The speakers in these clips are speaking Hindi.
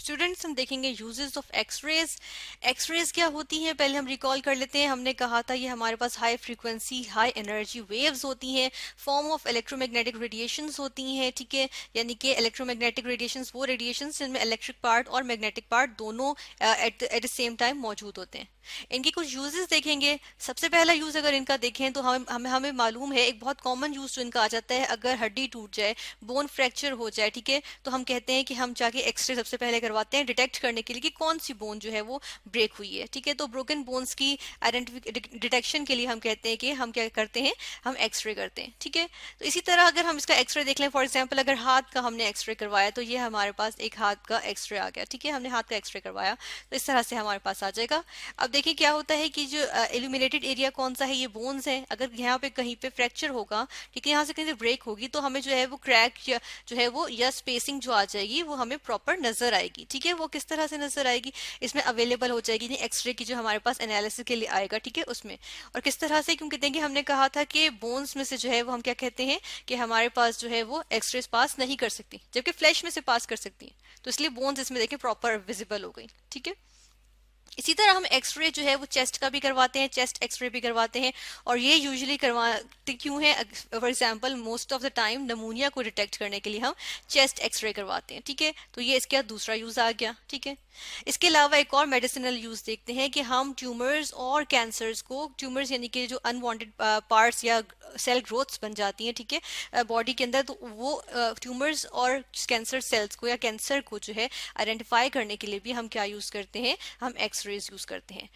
स्टूडेंट्स हम देखेंगे यूजेस ऑफ एक्सरेज। एक्सरेज क्या होती हैं पहले हम रिकॉल कर लेते हैं। हमने कहा था ये हमारे पास high frequency high energy waves होती हैं, फॉर्म ऑफ इलेक्ट्रोमैग्नेटिक रेडिएशंस होती हैं, ठीक है। यानी कि इलेक्ट्रोमैग्नेटिक रेडिएशंस वो रेडिएशंस जिनमें इलेक्ट्रिक पार्ट और मैग्नेटिक पार्ट दोनों एट द सेम टाइम मौजूद होते हैं। इनके कुछ यूजेस देखेंगे। सबसे पहला यूज अगर इनका देखें तो हमें मालूम है एक बहुत कॉमन यूज जो इनका आ जाता है, अगर हड्डी टूट जाए, बोन फ्रैक्चर हो जाए, ठीक है, तो हम कहते हैं कि हम जाके एक्सरे सबसे पहले करवाते हैं डिटेक्ट करने के लिए कि कौन सी बोन जो है वो ब्रेक हुई है, ठीक है। तो ब्रोकन बोन्स की डिटेक्शन के लिए हम कहते हैं कि हम क्या करते हैं, हम एक्सरे करते हैं, ठीक है। तो इसी तरह अगर हम इसका एक्सरे देख लें, फॉर एग्जाम्पल अगर हाथ का हमने एक्सरे करवाया तो ये हमारे पास एक हाथ का एक्सरे आ गया, ठीक है। हमने हाथ का एक्सरे करवाया तो इस तरह से हमारे पास आ जाएगा। अब देखिए क्या होता है कि जो इल्यूमिनेटेड एरिया कौन सा है, ये बोन्स है। अगर यहाँ पे कहीं पे फ्रैक्चर होगा, ठीक है, यहाँ से कहीं से ब्रेक होगी तो हमें जो है वो क्रैक जो है वो या स्पेसिंग जो आ जाएगी वो हमें प्रॉपर नजर आएगी, ठीक है। वो किस तरह से नजर आएगी, इसमें अवेलेबल हो जाएगी एक्सरे की जो हमारे पास एनालिसिस के लिए आएगा, ठीक है, उसमें। और किस तरह से, क्योंकि देखिए हमने कहा था कि बोन्स में से जो है वो हम क्या कहते हैं कि हमारे पास जो है वो एक्सरे पास नहीं कर सकती, जबकि फ्लैश में से पास कर सकती है। तो इसलिए बोन्स इसमें देखिए प्रॉपर विजिबल हो गई, ठीक है। इसी तरह हम एक्सरे जो है वो चेस्ट का भी करवाते हैं, चेस्ट एक्सरे भी करवाते हैं। और ये यूजुअली करवाते क्यों है, for example most of the time नमूनिया को डिटेक्ट करने के लिए हम चेस्ट एक्सरे करवाते हैं, ठीक है। तो ये इसका दूसरा यूज आ गया, ठीक है। इसके अलावा एक और मेडिसिनल यूज देखते हैं कि हम ट्यूमर्स और कैंसर्स को, ट्यूमर्स यानी कि जो अनवांटेड पार्ट्स या सेल ग्रोथ्स बन जाती हैं, ठीक है, बॉडी के अंदर, तो वो ट्यूमर्स और कैंसर सेल्स को या कैंसर को जो है आइडेंटिफाई करने के लिए भी हम क्या यूज करते हैं, हम एक्सरेज यूज करते हैं।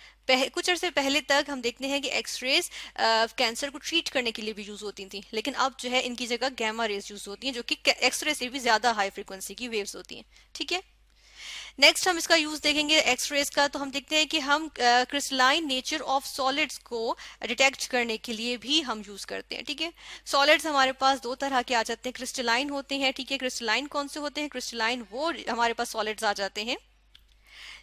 कुछ अर्से पहले तक हम देखते हैं कि एक्सरेज कैंसर को ट्रीट करने के लिए भी यूज होती थी, लेकिन अब जो है इनकी जगह गामा रेज यूज होती हैं, जो कि एक्सरे से भी ज्यादा हाई फ्रिक्वेंसी की वेव्स होती हैं, ठीक है। नेक्स्ट हम इसका यूज देखेंगे एक्सरेज का, तो हम देखते हैं कि हम क्रिस्टलाइन नेचर ऑफ सॉलिड्स को डिटेक्ट करने के लिए भी हम यूज करते हैं, ठीक है। सॉलिड्स हमारे पास दो तरह के आ जाते हैं, क्रिस्टलाइन होते हैं, ठीक है। क्रिस्टलाइन कौन से होते हैं, क्रिस्टलाइन वो हमारे पास सॉलिड्स आ जाते हैं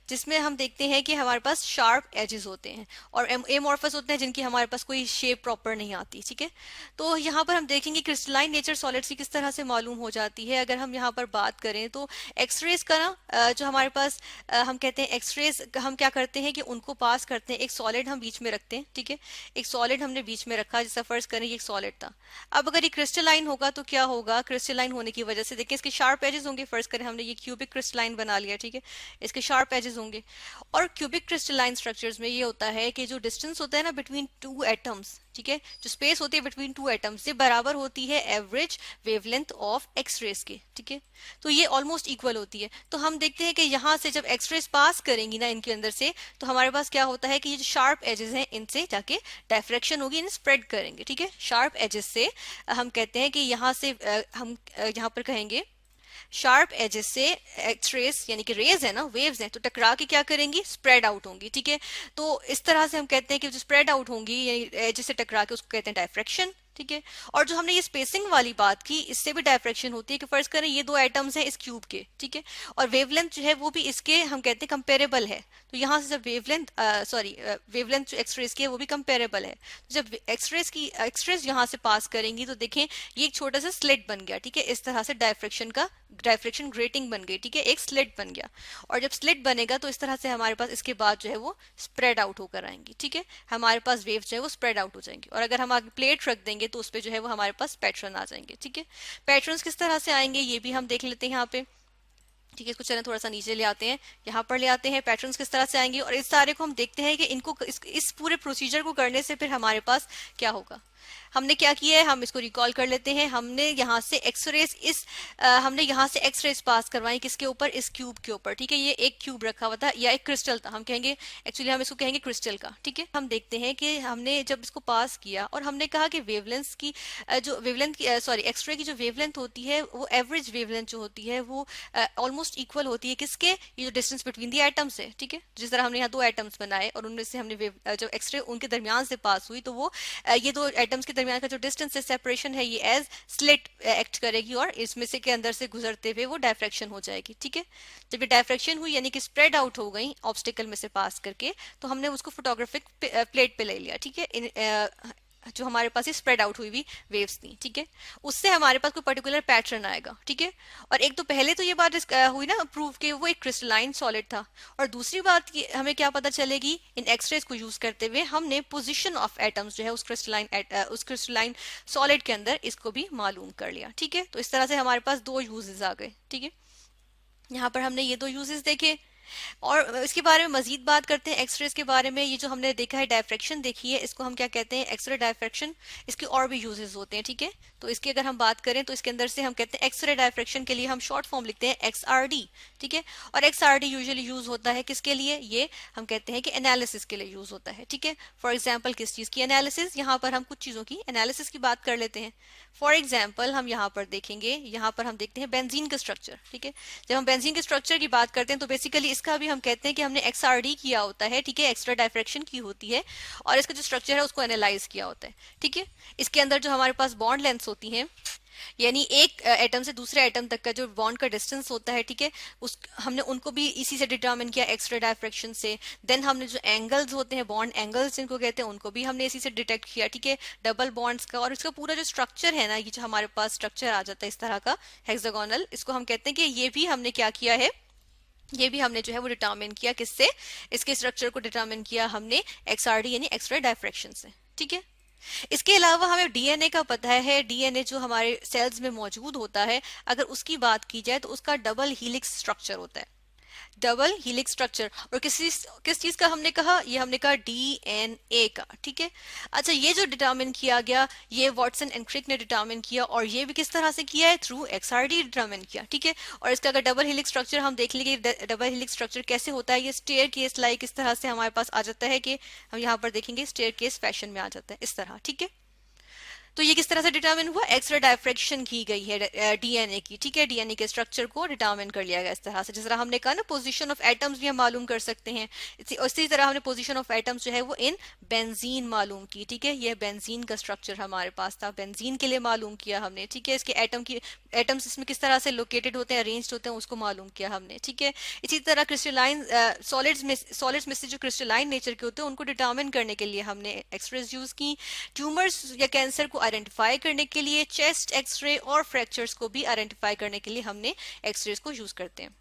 जिसमें हम देखते हैं कि हमारे पास शार्प एजेस होते हैं, और एमॉर्फस होते हैं जिनकी हमारे पास कोई शेप प्रॉपर नहीं आती, ठीक है। तो यहाँ पर हम देखेंगे क्रिस्टलाइन नेचर सॉलिड्स की किस तरह से मालूम हो जाती है। अगर हम यहाँ पर बात करें तो एक्सरेज का ना जो हमारे पास हम कहते हैं एक्सरेज हम क्या करते हैं कि उनको पास करते हैं, एक सॉलिड हम बीच में रखते हैं, ठीक है। एक सॉलिड हमने बीच में रखा, जैसा फर्ज करें ये एक सॉलिड था। अब अगर ये क्रिस्टलाइन होगा तो क्या होगा, क्रिस्टलाइन होने की वजह से देखिए इसके शार्प एजेस होंगे। फर्ज करें हमने ये क्यूबिक क्रिस्टलाइन बना लिया, ठीक है, इसके शार्प एजेस होंगे। और क्यूबिक क्रिस्टलाइन स्ट्रक्चर्स में ये होता है कि जो डिस्टेंस होता है ना बिटवीन टू एटम्स, ठीक है, जो स्पेस होती है बिटवीन टू एटम्स, ये बराबर होती है एवरेज वेवलेंथ ऑफ एक्सरेज के, ठीक है। तो ये ऑलमोस्ट इक्वल होती है। तो हम देखते हैं कि यहाँ से जब एक्सरेज पास करेंगी ना इनके अंदर से, तो हमारे पास क्या होता है कि ये जो शार्प एजेस हैं इनसे जाके डायफ्रेक्शन होगी, इन्हें स्प्रेड करेंगे, ठीक है। शार्प एजेस से हम कहते हैं कि यहाँ से हम यहाँ पर कहेंगे शार्प एजेस से एक्सरेज यानी कि रेज है ना, वेव्स हैं, तो टकरा के क्या करेंगी, स्प्रेड आउट होंगी, ठीक है। तो इस तरह से हम कहते हैं कि जो स्प्रेड आउट होंगी एजेस से टकरा के, उसको कहते हैं डायफ्रेक्शन, ठीक है। और जो हमने ये स्पेसिंग वाली बात की, इससे भी डायफ्रेक्शन होती है कि फर्ज करें ये दो एटम्स हैं इस क्यूब के, ठीक है, और वेवलेंथ जो है वो भी इसके हम कहते हैं कंपेरेबल है। तो यहाँ से जब वेवलेंथ जो एक्सरेज की है वो भी कंपेरेबल है। तो जब एक्सरेज यहाँ से पास करेंगी तो देखें ये एक छोटा सा स्लिट बन गया, ठीक है। इस तरह से डायफ्रेक्शन ग्रेटिंग बन गई, ठीक है, एक स्लिट बन गया। और जब स्लिट बनेगा तो इस तरह से हमारे पास इसके बाद जो है वो स्प्रेड आउट होकर आएंगी, ठीक है। हमारे पास वेव जो है वो स्प्रेड आउट हो जाएंगी। और अगर हम आगे प्लेट रख देंगे तो उस पर जो है वो हमारे पास पैटर्न आ जाएंगे, ठीक है। पैटर्न्स किस तरह से आएंगे ये भी हम देख लेते हैं यहाँ पे, ठीक है। इसको चलें थोड़ा सा नीचे ले आते हैं, यहाँ पर ले आते हैं, पैटर्न्स किस तरह से आएंगे। और इस सारे को हम देखते हैं कि इनको इस पूरे प्रोसीजर को करने से फिर हमारे पास क्या होगा। हमने क्या किया है, हम इसको रिकॉल कर लेते हैं। हमने यहाँ से एक्सरेज पास करवाई किसके ऊपर, इस क्यूब के ऊपर, ठीक है। ये एक क्यूब रखा हुआ था या एक क्रिस्टल था, हम कहेंगे एक्चुअली हम इसको कहेंगे क्रिस्टल का, ठीक है। हम देखते हैं कि हमने जब इसको पास किया और हमने कहा कि वेवलेंथ की एक्सरे की जो वेवलेंथ होती है वो एवरेज वेवलेंथ जो होती है वो ऑलमोस्ट इक्वल होती है किसके, ये जो डिस्टेंस बिटवीन दी एटम्स है, ठीक है। जिस तरह हमने यहाँ दो एटम्स बनाए और उनमें से हमने जब एक्सरे उनके दरमियान से पास हुई तो वो ये दो एटम्स के दरमियान का जो डिस्टेंस है, सेपरेशन है, ये एज स्लिट एक्ट करेगी और इसमें से के अंदर से गुजरते हुए वो डायफ्रेक्शन हो जाएगी, ठीक है। जब ये डायफ्रेक्शन हुई यानी कि स्प्रेड आउट हो गई ऑब्स्टिकल में से पास करके, तो हमने उसको फोटोग्राफिक प्लेट पे ले लिया, ठीक है। जो हमारे पास ये स्प्रेड आउट हुई हुई वेव्स थी, ठीक है, उससे हमारे पास कोई पर्टिकुलर पैटर्न आएगा, ठीक है। और एक तो पहले तो ये बात हुई ना प्रूव कि वो एक क्रिस्टलाइन सॉलिड था, और दूसरी बात हमें क्या पता चलेगी इन एक्सरेज को यूज करते हुए, हमने पोजीशन ऑफ एटम्स जो है उस क्रिस्टलाइन सॉलिड के अंदर इसको भी मालूम कर लिया, ठीक है। तो इस तरह से हमारे पास दो यूजेस आ गए, ठीक है। यहाँ पर हमने ये दो यूजेस देखे, और इसके बारे में मजीद बात करते हैं एक्सरेज के बारे में। ये जो हमने देखा है डायफ्रैक्शन देखी है, इसको हम क्या कहते हैं, एक्सरे डायफ्रैक्शन। इसके और भी यूजेस होते हैं, ठीक है। तो इसकी अगर हम बात करें तो इसके अंदर से हम कहते हैं एक्सरे डायफ्रैक्शन के लिए हम शॉर्ट फॉर्म लिखते हैं XRD, ठीक है। और XRD यूजुअली यूज होता है किसके लिए, ये हम कहते हैं कि एनालिसिस के लिए यूज होता है, ठीक है। फॉर एग्जाम्पल किस चीज की एनालिसिस, यहाँ पर हम कुछ चीजों की एनालिसिस की बात कर लेते हैं। फॉर एग्जाम्पल हम यहाँ पर देखेंगे, यहाँ पर हम देखते हैं बेंजीन का स्ट्रक्चर, ठीक है। जब हम बेंजीन के स्ट्रक्चर की बात करते हैं तो बेसिकली इसका भी हम कहते हैं कि हमने XRD किया होता है, ठीक है, एक्स्ट्रा डायफ्रैक्शन की होती है, और इसका जो स्ट्रक्चर है उसको एनालाइज किया होता है, ठीक है। इसके अंदर जो हमारे पास बॉन्ड लेंथ्स होती हैं, यानी एक एटम से दूसरे एटम तक का जो बॉन्ड का डिस्टेंस होता है, ठीक है, उस हमने उनको भी इसी से डिटरमिन किया एक्स्ट्रा डायफ्रैक्शन से। देन हमने जो एंगल्स होते हैं, बॉन्ड एंगल्स जिनको कहते हैं, उनको भी हमने इसी से डिटेक्ट किया, ठीक है, डबल बॉन्ड्स का। और इसका पूरा जो स्ट्रक्चर है ना, ये जो हमारे पास स्ट्रक्चर आ जाता है इस तरह का हेक्सागोनल, इसको हम कहते हैं कि ये भी हमने क्या किया है, ये भी हमने जो है वो डिटरमिन किया किससे, इसके स्ट्रक्चर को डिटरमिन किया हमने XRD यानी एक्स्ट्रा डायफ्रैक्शन से, ठीक है। इसके अलावा हमें डीएनए का पता है, डीएनए जो हमारे सेल्स में मौजूद होता है, अगर उसकी बात की जाए तो उसका डबल हीलिक्स स्ट्रक्चर होता है, डबल हीलिक्स स्ट्रक्चर। और किस चीज का हमने कहा, ये हमने कहा डीएनए का, ठीक है। अच्छा, ये जो डिटरमिन किया गया, ये वाटसन एंड क्रिक ने डिटरमिन किया, और ये भी किस तरह से किया है, थ्रू XRD डिटरमिन किया, ठीक है। और इसका अगर डबल हीलिक्स स्ट्रक्चर हम देख लेंगे, डबल हीलिक्स स्ट्रक्चर कैसे होता है, ये स्टेयर केस लाइक इस तरह से हमारे पास आ जाता है, कि हम यहाँ पर देखेंगे स्टेयर केस फैशन में आ जाता है इस तरह, ठीक है। तो ये किस तरह से डिटरमिन हुआ, एक्स्ट्रा डायफ्रैक्शन की गई है डीएनए की, ठीक है, डीएनए के स्ट्रक्चर को डिटरमिन कर लिया गया इस तरह से। जिस तरह हमने कहा ना पोजीशन ऑफ एटम्स भी हम मालूम कर सकते हैं, इसी तरह हमने पोजीशन ऑफ एटम्स जो है वो इन बेंजीन मालूम की, ठीक है। ये बेंजीन का स्ट्रक्चर हमारे पास था, बेंजीन के लिए मालूम किया हमने, ठीक है। इसके एटम्स इसमें किस तरह से लोकेटेड होते हैं, अरेंज्ड होते हैं, उसको मालूम किया हमने, ठीक है। इसी तरह क्रिस्टलाइन सॉलिड्स में से जो क्रिस्टलाइन नेचर के होते हैं उनको डिटरमिन करने के लिए हमने एक्सरेज यूज की। ट्यूमर्स या कैंसर को आइडेंटिफाई करने के लिए चेस्ट एक्सरे और फ्रैक्चर्स को भी आइडेंटिफाई करने के लिए हमने एक्सरेज को यूज करते हैं।